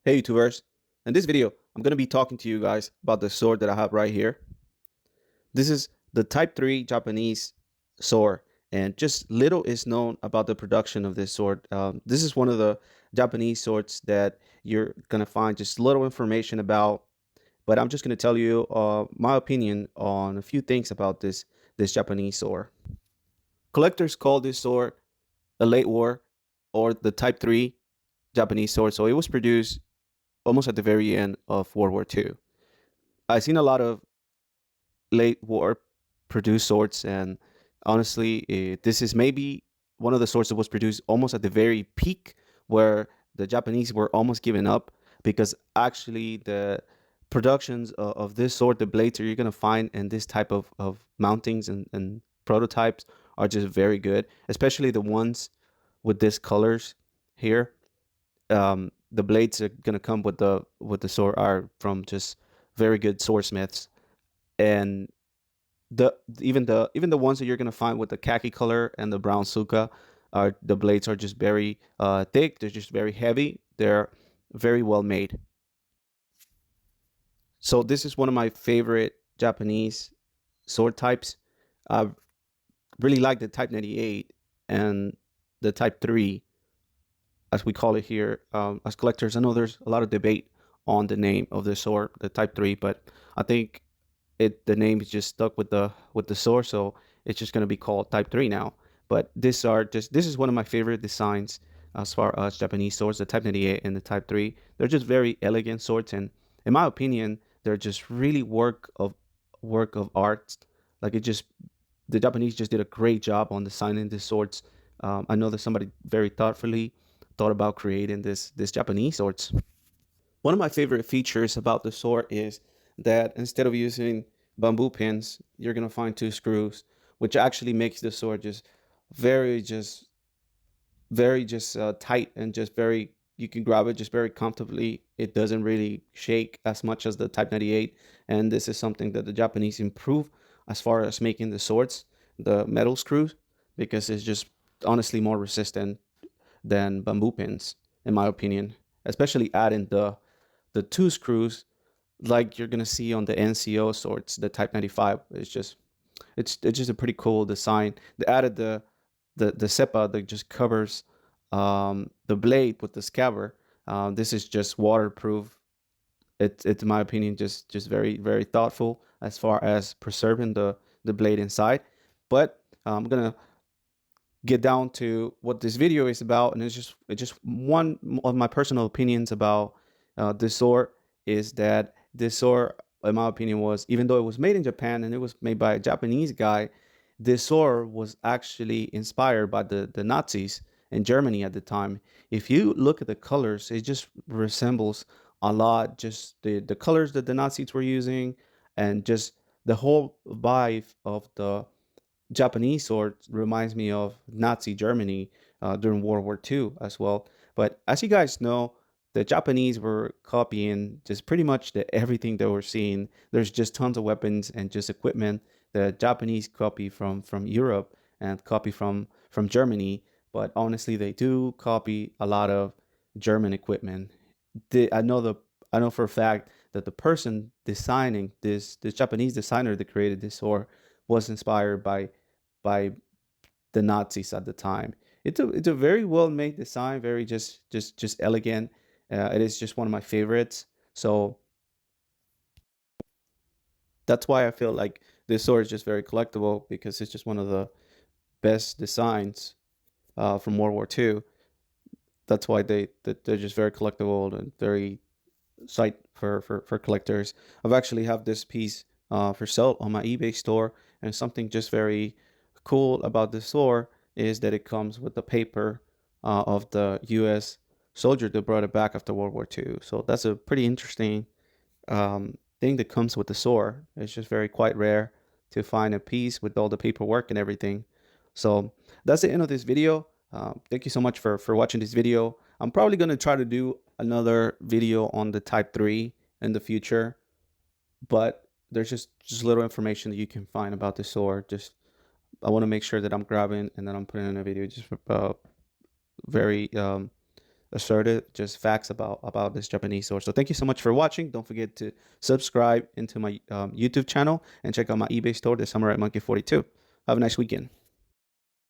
Hey YouTubers, in this video I'm going to be talking to you guys about the sword that I have right here. This is the Type 3 Japanese sword, and just little is known about the production of this sword. This is one of the Japanese swords that you're going to find just little information about, but I'm just going to tell you my opinion on a few things about this Japanese sword. Collectors call this sword a late war or the Type 3 Japanese sword, so it was produced almost at the very end of World War II. I've seen a lot of late war produced swords, and honestly, this is maybe one of the swords that was produced almost at the very peak where the Japanese were almost giving up because actually the productions of this sword, the blades that you're going to find in this type of mountings and prototypes are just very good, especially the ones with these colors here. The blades are going to come with the sword are from just very good swordsmiths, and the ones that you're gonna find with the khaki color and the brown suka are the blades are just very thick. They're just very heavy. They're very well made. So this is one of my favorite Japanese sword types. I really like the Type 98 and the Type 3, as we call it here, as collectors. I know there's a lot of debate on the name of the sword, the Type 3, but I think the name is just stuck with the sword, so it's just gonna be called Type 3 now. But this is one of my favorite designs as far as Japanese swords, the Type 98 and the Type 3. They're just very elegant swords, and in my opinion, they're just really work of art. Like it just the Japanese just did a great job on designing these swords. I know that somebody very thoughtfully thought about creating this Japanese swords. One of my favorite features about the sword is that instead of using bamboo pins, you're gonna find two screws, which actually makes the sword just very just tight and just very you can grab it just very comfortably. It doesn't really shake as much as the Type 98, and this is something that the Japanese improve as far as making the swords, the metal screws, because it's just honestly more resistant than bamboo pins, in my opinion. Especially adding the two screws like you're gonna see on the NCO swords, the Type 95. It's just a pretty cool design. They added the SEPA that just covers the blade with the scabbard. This is just waterproof. It's in my opinion just very thoughtful as far as preserving the blade inside. But I'm gonna get down to what this video is about, and it's just one of my personal opinions about this sword is that this sword, in my opinion, was even though it was made in Japan and it was made by a Japanese guy, this sword was actually inspired by the Nazis in Germany at the time. If you look at the colors, it just resembles a lot just the colors that the Nazis were using, and just the whole vibe of the Japanese sword reminds me of Nazi Germany during World War II as well. But as you guys know, the Japanese were copying just pretty much everything that we're seeing. There's just tons of weapons and just equipment that Japanese copy from Europe and copy from Germany. But honestly, they do copy a lot of German equipment. The, I know the I know for a fact that the person designing this Japanese designer that created this sword was inspired by the Nazis at the time. It's a very well made design, very just elegant. It is just one of my favorites. So that's why I feel like this sword is just very collectible because it's just one of the best designs from World War II. That's why they're just very collectible and very sight for collectors. I've actually have this piece for sale on my eBay store, and something just very cool about this sword is that it comes with the paper of the U.S. soldier that brought it back after World War II. So that's a pretty interesting thing that comes with the sword. It's just very quite rare to find a piece with all the paperwork and everything. So that's the end of this video. Thank you so much for watching this video. I'm probably going to try to do another video on the Type 3 in the future, but there's just little information that you can find about the sword. Just I want to make sure that I'm grabbing and then I'm putting in a video just very assertive, just facts about this Japanese sword. So thank you so much for watching. Don't forget to subscribe into my YouTube channel and check out my eBay store, the Samurai Monkey 42. Have a nice weekend.